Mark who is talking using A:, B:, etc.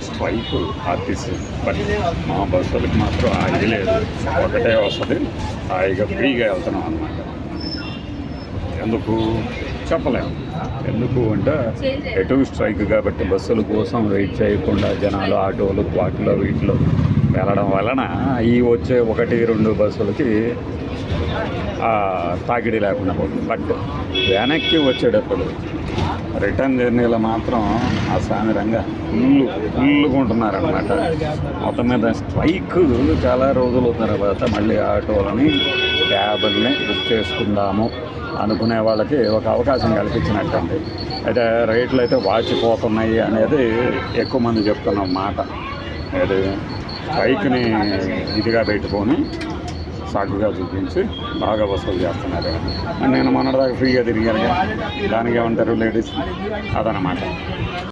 A: Strike RTC. But మా బస్సులకి మాత్రం ఇది లేదు, ఒకటే వస్తుంది, హాయిగా ఫ్రీగా వెళ్తున్నాం అన్నమాట. ఎందుకు చెప్పలేము, ఎందుకు అంటే ఎటు స్ట్రైక్ కాబట్టి బస్సుల కోసం వెయిట్ చేయకుండా జనాలు ఆటోలు వాటిలో వీటిలో వెళ్ళడం వలన ఈ వచ్చే 1-2 బస్సులకి తాకిడి లేకుండా పోతుంది. బట్ వెనక్కి వచ్చేటప్పుడు రిటర్న్ జర్నీలో మాత్రం అసామిరంగా ఫుల్గా ఉంటున్నారనమాట. మొత్తం మీద స్ట్రైక్ చాలా రోజుల తర్వాత మళ్ళీ ఆటోలని క్యాబుల్ని బుక్ చేసుకుందాము అనుకునే వాళ్ళకి ఒక అవకాశం కల్పించినట్టండి. అయితే రేట్లు అయితే వాచిపోతున్నాయి అనేది ఎక్కువ మంది చెప్తున్న మాట. అది స్ట్రైక్ని ఇదిగా పెట్టుకొని సాకుగా చూపించి బాగా వసూలు చేస్తున్నారు. నేను మొన్నటిదాకా ఫ్రీగా తిరిగాను, దానికి ఏమంటారు లేడీస్, అదనమాట.